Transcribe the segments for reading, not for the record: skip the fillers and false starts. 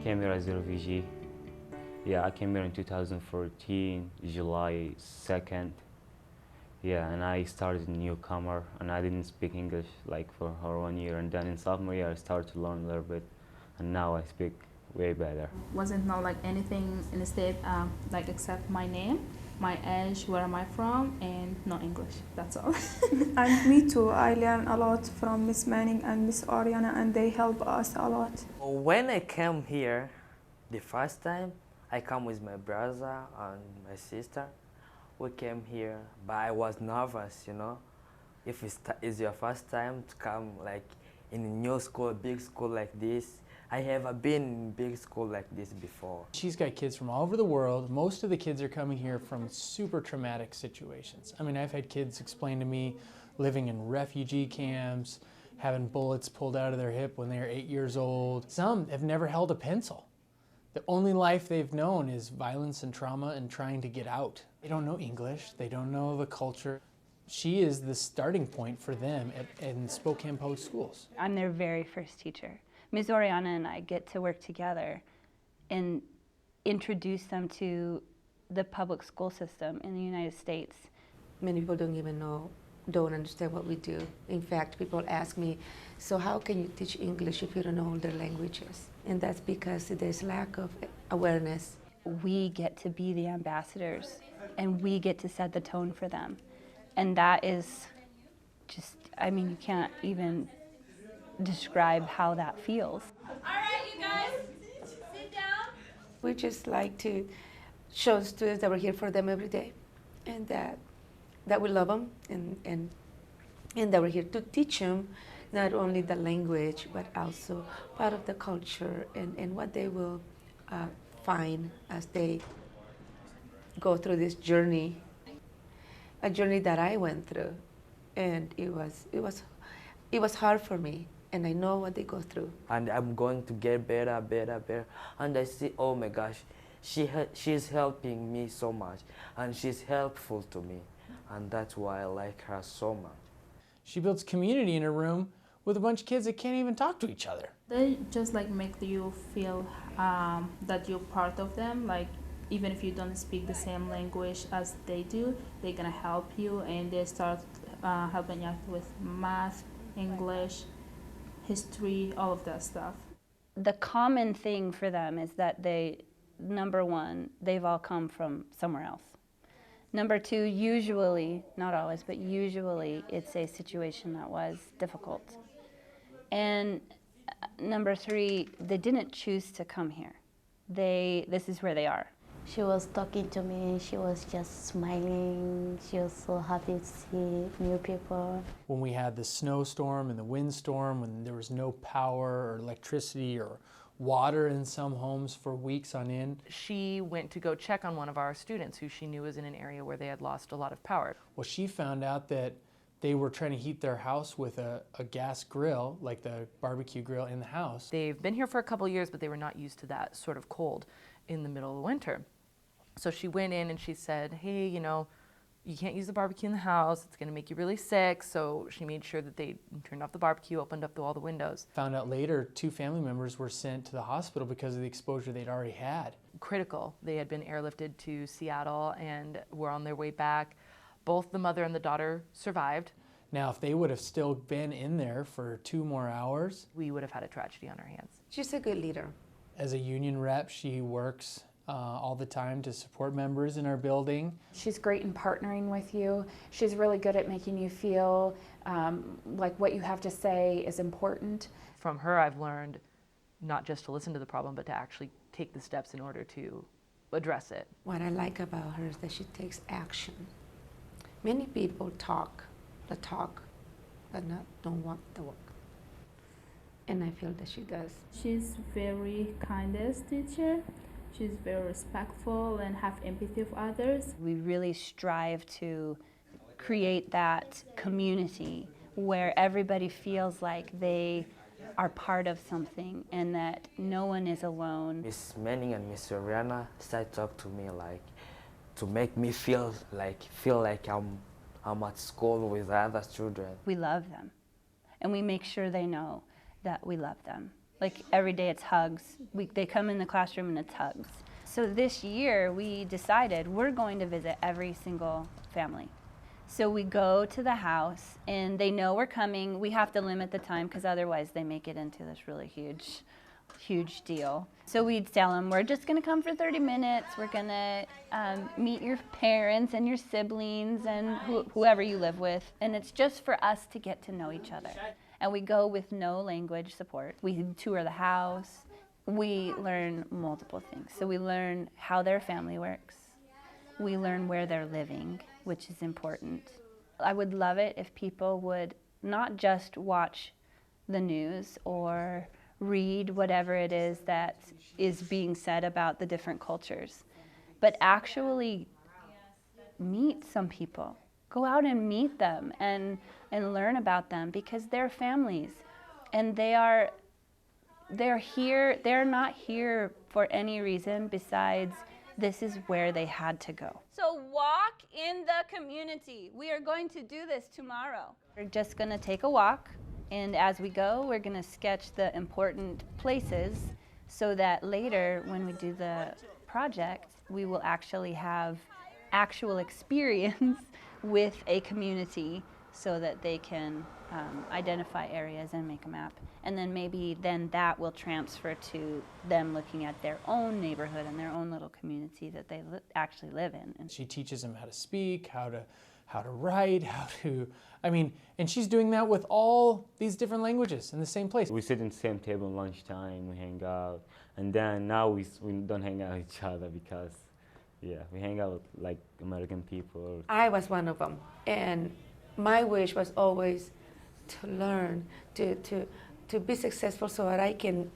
came here as a refugee. Yeah, I came here in 2014, July 2nd. Yeah, and I started in Newcomer, and I didn't speak English like for 1 year, and then in sophomore year I started to learn a little bit, and now I speak way better. Wasn't not like anything in the state, like except my name, my age, where am I from, and no English. That's all. And me too. I learn a lot from Miss Manning and Miss Orellana, and they help us a lot. When I came here the first time, I come with my brother and my sister. We came here, but I was nervous, you know. If it's your first time to come like in a new school, big school like this, I haven't been in big school like this before. She's got kids from all over the world. Most of the kids are coming here from super traumatic situations. I mean, I've had kids explain to me living in refugee camps, having bullets pulled out of their hip when they were 8 years old. Some have never held a pencil. The only life they've known is violence and trauma and trying to get out. They don't know English, they don't know the culture. She is the starting point for them in Spokane Public Schools. I'm their very first teacher. Ms. Orellana and I get to work together and introduce them to the public school system in the United States. Many people don't understand what we do. In fact, people ask me, so how can you teach English if you don't know other languages? And that's because there's lack of awareness. We get to be the ambassadors, and we get to set the tone for them. And that is just, I mean, you can't even describe how that feels. All right, you guys, sit down. We just like to show students that we're here for them every day, and that we love them, and that we're here to teach them not only the language, but also part of the culture and what they will find as they go through this journey, a journey that I went through, and it was hard for me, and I know what they go through. And I'm going to get better, better, better. And I see, oh my gosh, she's helping me so much, and she's helpful to me, and that's why I like her so much. She builds community in her room with a bunch of kids that can't even talk to each other. They just like make you feel that you're part of them. Like even if you don't speak the same language as they do, they're gonna help you, and they start helping you out with math, English, history, all of that stuff. The common thing for them is that number one, they've all come from somewhere else. Number two, usually, not always, but usually it's a situation that was difficult. And number three, they didn't choose to come here. This is where they are. She was talking to me, she was just smiling, she was so happy to see new people. When we had the snowstorm and the windstorm, when there was no power or electricity or water in some homes for weeks on end. She went to go check on one of our students who she knew was in an area where they had lost a lot of power. Well, she found out that they were trying to heat their house with a gas grill, like the barbecue grill in the house. They've been here for a couple of years, but they were not used to that sort of cold in the middle of the winter. So she went in and she said, hey, you know, you can't use the barbecue in the house, it's gonna make you really sick. So she made sure that they turned off the barbecue, opened up all the windows. Found out later 2 family members were sent to the hospital because of the exposure they'd already had. Critical. They had been airlifted to Seattle and were on their way back. Both the mother and the daughter survived. Now, if they would have still been in there for 2 more hours, we would have had a tragedy on our hands. She's a good leader. As a union rep, she works all the time to support members in our building. She's great in partnering with you. She's really good at making you feel like what you have to say is important. From her, I've learned not just to listen to the problem, but to actually take the steps in order to address it. What I like about her is that she takes action. Many people talk the talk, but don't want the work. And I feel that she does. She's very kindest teacher. She's very respectful and have empathy for others. We really strive to create that community where everybody feels like they are part of something and that no one is alone. Miss Mandy and Miss Orellana started to talk to me like to make me feel like I'm at school with other children. We love them, and we make sure they know that we love them. Like every day it's hugs. They come in the classroom and it's hugs. So this year we decided we're going to visit every single family. So we go to the house and they know we're coming. We have to limit the time because otherwise they make it into this really huge deal. So we'd tell them, we're just gonna come for 30 minutes. We're gonna meet your parents and your siblings and whoever you live with. And it's just for us to get to know each other. And we go with no language support. We tour the house. We learn multiple things. So we learn how their family works. We learn where they're living, which is important. I would love it if people would not just watch the news or read whatever it is that is being said about the different cultures, but actually meet some people. Go out and meet them and learn about them, because they're families and they're here. They're not here for any reason besides this is where they had to go. So walk in the community. We are going to do this tomorrow. We're just going to take a walk, and as we go, we're going to sketch the important places so that later when we do the project, we will actually have actual experience with a community so that they can identify areas and make a map. And then maybe that will transfer to them looking at their own neighborhood and their own little community that they actually live in. And she teaches them how to speak, how to write, and she's doing that with all these different languages in the same place. We sit in the same table at lunchtime, we hang out, and then now we don't hang out with each other because, yeah, we hang out with like American people. I was one of them, and my wish was always to learn, to be successful so that I can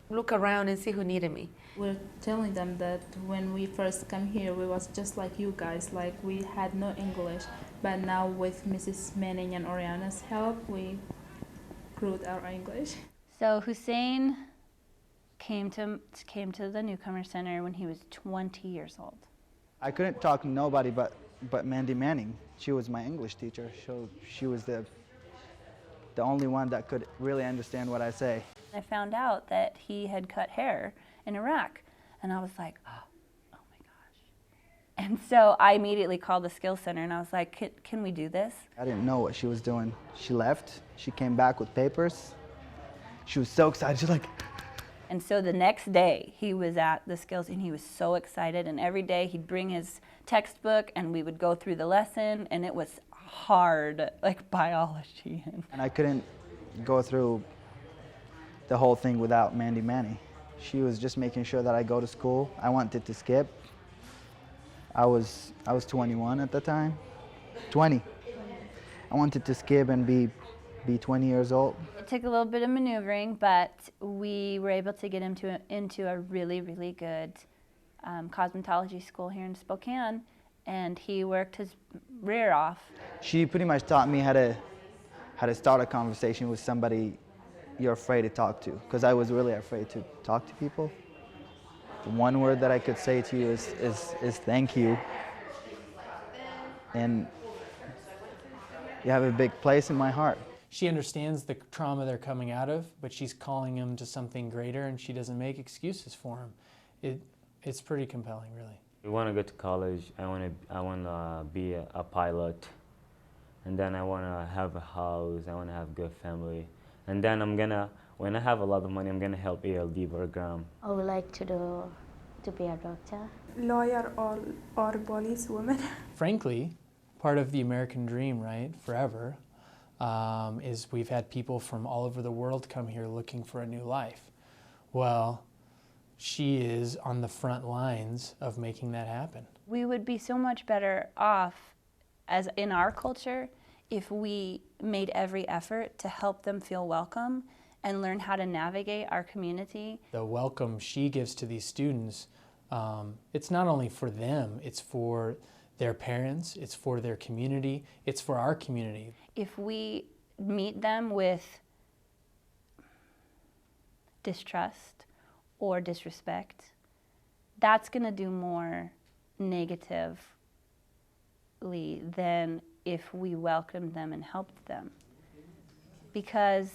look around and see who needed me. We're telling them that when we first come here, we was just like you guys, like we had no English, but now with Mrs. Manning and Orellana's help, we grew our English. So Hussein came to the Newcomer Center when he was 20 years old. I couldn't talk to nobody but Mandy Manning. She was my English teacher, so she was the only one that could really understand what I say. I found out that he had cut hair in Iraq, and I was like, oh my gosh. And so I immediately called the Skills Center, and I was like, can we do this? I didn't know what she was doing. She left, she came back with papers. She was so excited, she's like. And so the next day, he was at the Skills, and he was so excited, and every day he'd bring his textbook, and we would go through the lesson, and it was hard, like biology. And I couldn't go through the whole thing without Mandy Manning. She was just making sure that I go to school. I wanted to skip. I was 21 at the time. 20. I wanted to skip and be 20 years old. It took a little bit of maneuvering, but we were able to get him into a really, really good cosmetology school here in Spokane, and he worked his rear off. She pretty much taught me how to start a conversation with somebody you're afraid to talk to, because I was really afraid to talk to people. The one word that I could say to you is thank you. And you have a big place in my heart. She understands the trauma they're coming out of, but she's calling them to something greater, and she doesn't make excuses for them. It's pretty compelling, really. I want to go to college. I want to be a pilot, and then I want to have a house. I want to have a good family, and then when I have a lot of money, I'm gonna help ALD program. I would like to be a doctor, lawyer, or policewoman. Frankly, part of the American dream, right, forever, is we've had people from all over the world come here looking for a new life. Well, she is on the front lines of making that happen. We would be so much better off as in our culture if we made every effort to help them feel welcome and learn how to navigate our community. The welcome she gives to these students, it's not only for them, it's for their parents, it's for their community, it's for our community. If we meet them with distrust or disrespect, that's going to do more negatively than if we welcomed them and helped them. Because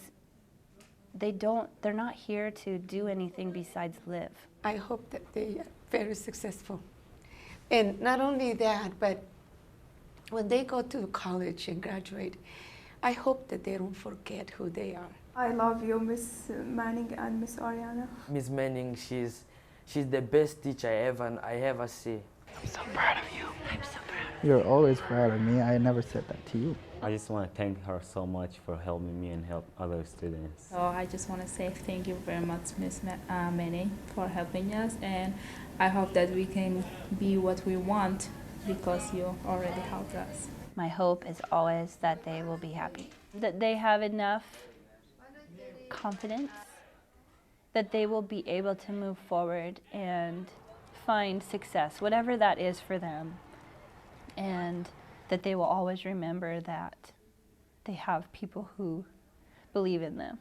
they're not here to do anything besides live. I hope that they are very successful. And not only that, but when they go to college and graduate, I hope that they don't forget who they are. I love you, Miss Manning and Miss Orellana. Miss Manning, she's the best teacher I ever see. I'm so proud of you. I'm so proud. You're always proud of me. I never said that to you. I just want to thank her so much for helping me and help other students. So I just want to say thank you very much, Miss Manning, for helping us, and I hope that we can be what we want because you already helped us. My hope is always that they will be happy, that they have enough confidence, that they will be able to move forward and find success, whatever that is for them, and that they will always remember that they have people who believe in them.